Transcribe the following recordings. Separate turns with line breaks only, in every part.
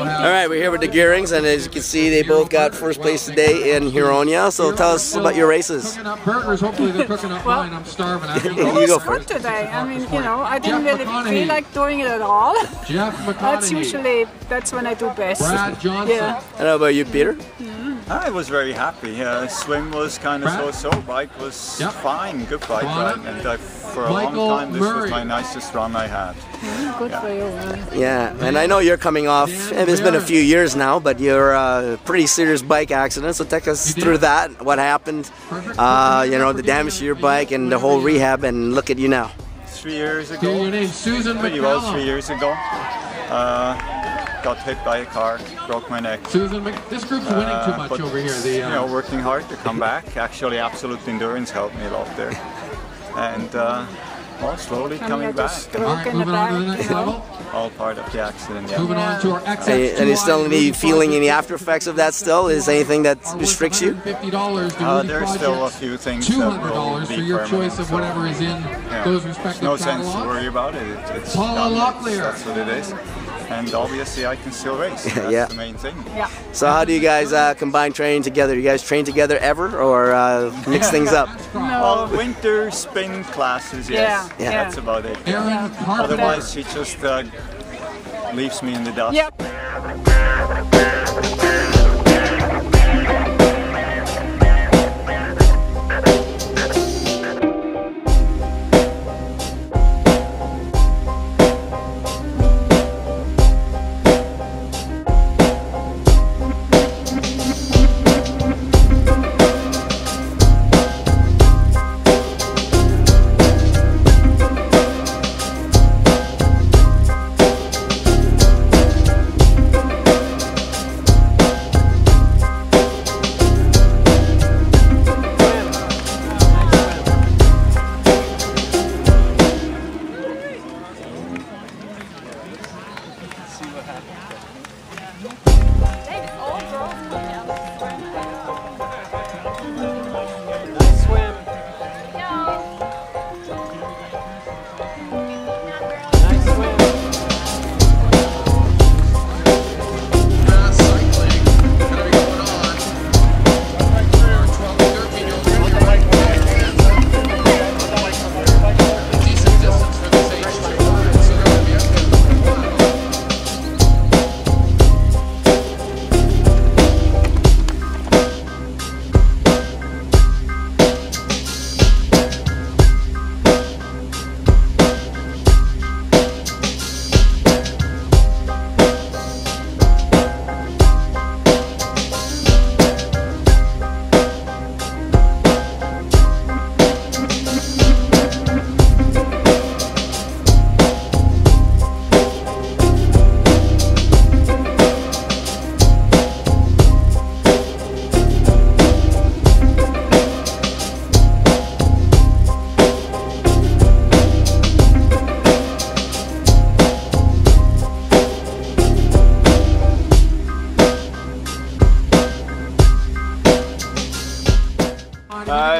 right, we're here with the Geerings, and as you can see, they both got first place today in Huronia. So tell us about your races.
Hopefully they're cooking up mine. I'm starving.
You go first.
Today. I mean, you know, I didn't really feel like doing it at all. That's when I do best.
Brad Johnson.
Yeah.
And how about you, Peter?
I was very happy. Swim was kind of so-so, bike was fine, good bike ride, and for a long time this was my nicest run I had.
Good for you.
Yeah, and I know you're coming off, and it's been a few years now, but you're a pretty serious bike accident, so take us through that, what happened, you know, the damage to your bike and the whole rehab, and look at you now.
3 years ago,
Your name, Susan
pretty well 3 years ago. Got hit by a car, broke my neck.
Susan, this group's winning too much over here.
You know, working hard to come back. Actually, Absolute Endurance helped me a lot there. And well, slowly coming back.
All right, moving on to the next level.
All part of the accident. Yeah.
Moving on to our XF2.
And you still feeling any after effects of that still? Is anything that restricts you?
There's still a few things that will be
for your
permanent,
choice of whatever is in those respective
no sense to
catalogs.
worry about it. It's
Paula
done.
Locklear.
That's what it is. And obviously I can still race. That's the main thing.
Yeah.
So how do you guys combine training together? Do you guys train together ever, or mix things up?
Well, winter spin classes, yes.
Yeah.
That's about it. Otherwise she just leaves me in the dust.
Yep.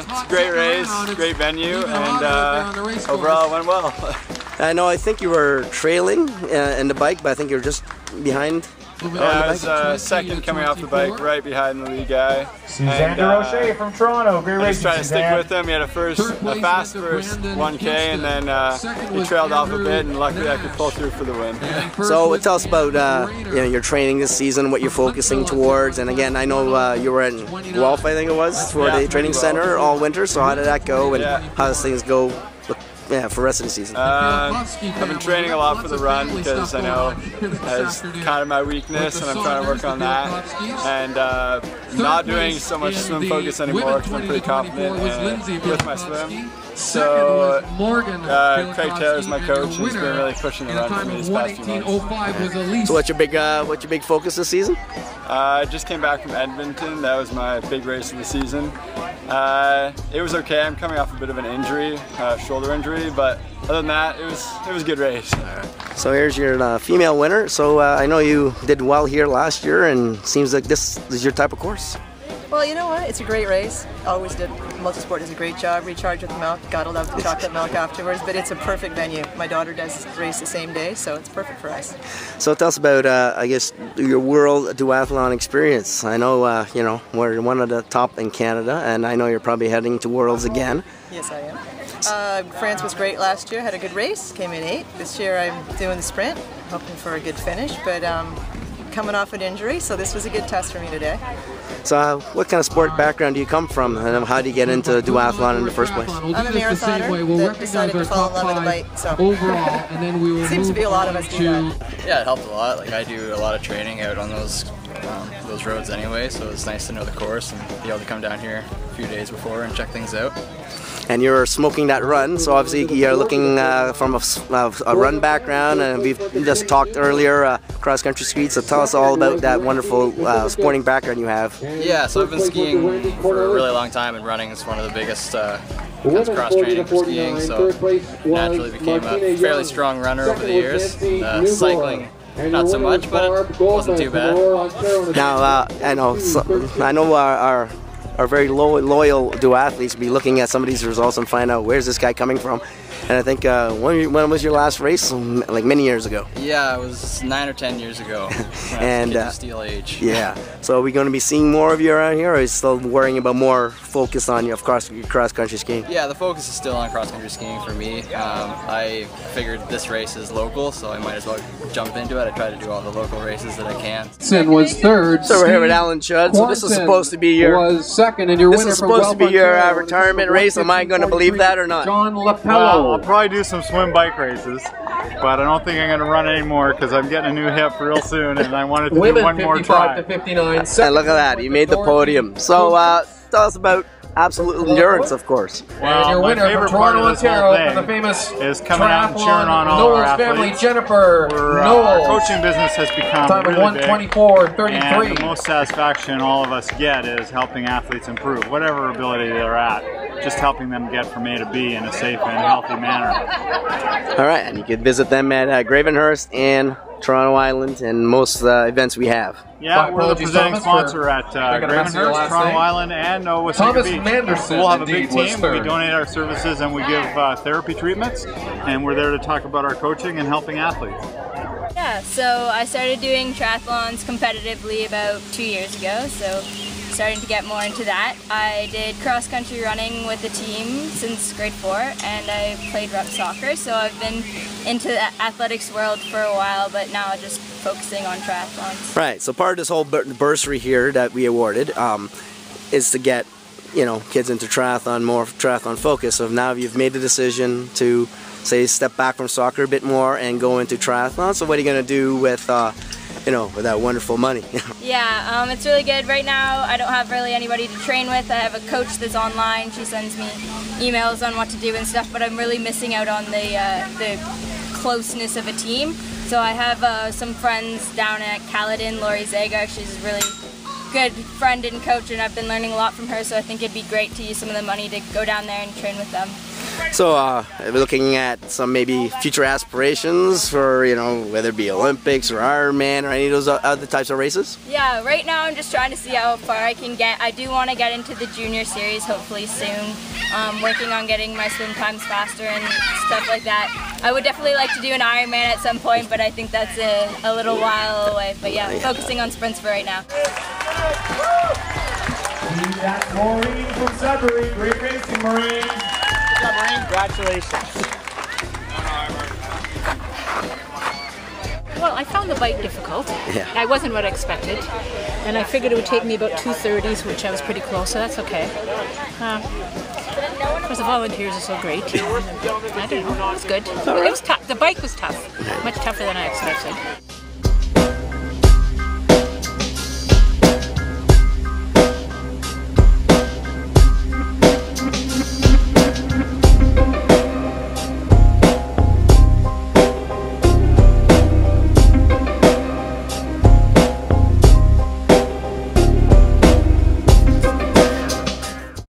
It's a great race, great venue, and overall it went well.
I know, I think you were trailing in the bike, but I think you were just behind.
I was second coming off the bike, right behind the lead guy.
Suzanne DeRoche from Toronto. Great
I was
racing,
trying to stick
Suzanne.
with him. He had a fast first 1K, and then he trailed off a bit, and luckily I could pull through for the win.
So tell us about you know, your training this season, what you're focusing towards, and again, I know you were in Guelph, I think it was, for the training center all winter. So how did that go, and how does things go? Yeah, for the rest of the season.
I've been training a lot for the run because I know that's kind of my weakness, and I'm trying to work on that. And not doing so much swim focus anymore because I'm pretty confident with my swim. So Craig Taylor's my coach, and he's been really pushing the run for me these past few months.
So what's your big focus this season?
I just came back from Edmonton. That was my big race of the season. It was okay. I'm coming off a bit of an injury, shoulder injury, but other than that, it was a good race.
So here's your female winner. So I know you did well here last year, and seems like this is your type of course.
Well, you know what? It's a great race. Always did. MultiSport does a great job. Recharge with milk. Gotta love the chocolate milk afterwards. But it's a perfect venue. My daughter does race the same day, so it's perfect for us.
So tell us about, I guess, your World Duathlon experience. I know, you know, we're one of the top in Canada, and I know you're probably heading to Worlds again.
Yes, I am. France was great last year. Had a good race. Came in 8th. This year I'm doing the sprint, hoping for a good finish. But coming off an injury, so this was a good test for me today.
So what kind of sport background do you come from, and how do you get into duathlon in the first place?
I'm a marathoner that decided to fall in love with the bike, so seems to be a lot of us do that.
Yeah, it helped a lot. Like I do a lot of training out on those roads anyway, so it's nice to know the course and be able to come down here a few days before and check things out.
And you're smoking that run, so obviously you're looking from a run background, and we've just talked earlier cross-country ski, so tell us all about that wonderful sporting background you have.
Yeah, so I've been skiing for a really long time, and running is one of the biggest kinds of cross-training for skiing, so naturally became a fairly strong runner over the years. Cycling, not so much, but it wasn't too bad.
Now, I know our very loyal duathletes will be looking at some of these results and find out where's this guy coming from. And I think, when was your last race? Like many years ago.
Yeah, it was 9 or 10 years ago.
And
steel age.
Yeah. So are we going to be seeing more of you around here, or are you still worrying about more focus on your cross-country skiing?
Yeah, the focus is still on cross-country skiing for me. I figured this race is local, so I might as well jump into it. I try to do all the local races that I can.
Was third.
So we're here with Alan Chudd. So this is supposed to be your
second, and your
this is supposed to be your retirement race. Am I going to believe that or not?
John
Well, I'll probably do some swim bike races, but I don't think I'm going to run anymore because I'm getting a new hip real soon, and I wanted to do one more try.
To 59.
And look at that, you made the podium. So tell us about absolute endurance, of course.
Well, my favorite part of this whole thing is coming out and cheering on all our athletes. Our coaching business has become really big, and the most satisfaction all of us get is helping athletes improve, whatever ability they're at, just helping them get from A to B in a safe and healthy manner.
All right, and you can visit them at Gravenhurst and Toronto Island and most events we have.
Yeah, we're the presenting sponsor at Gravenhurst, Toronto Island, and Wasaga Beach. So we'll have a big team. We donate our services and we give therapy treatments, and we're there to talk about our coaching and helping athletes.
Yeah, so I started doing triathlons competitively about 2 years ago, so starting to get more into that. I did cross-country running with the team since grade 4, and I played rep soccer, so I've been into the athletics world for a while, but now just focusing on triathlons.
Right, so part of this whole bursary here that we awarded is to get, you know, kids into triathlon, more triathlon focus. So now you've made the decision to, say, step back from soccer a bit more and go into triathlon. So what are you going to do with you know, with that wonderful money?
Yeah, it's really good. Right now I don't have really anybody to train with. I have a coach that's online. She sends me emails on what to do and stuff, but I'm really missing out on the closeness of a team. So I have some friends down at Caledon, Lori Zagar. She's a really good friend and coach, and I've been learning a lot from her, so I think it'd be great to use some of the money to go down there and train with them.
So we're looking at some maybe future aspirations for, you know, whether it be Olympics or Ironman or any of those other types of races?
Yeah, right now I'm just trying to see how far I can get. I do want to get into the junior series hopefully soon. Working on getting my swim times faster and stuff like that. I would definitely like to do an Ironman at some point, but I think that's a little while away. But yeah, focusing on sprints for right now.
That's Maureen from Sudbury. Great racing, Maureen. Good job, Maureen. Congratulations.
Well, I found the bike difficult.
Yeah.
I wasn't what I expected. And I figured it would take me about 2:30s, which I was pretty close, so that's okay. Of course, the volunteers are so great. I don't know, it was good. It was tough. The bike was tough. Much tougher than I expected.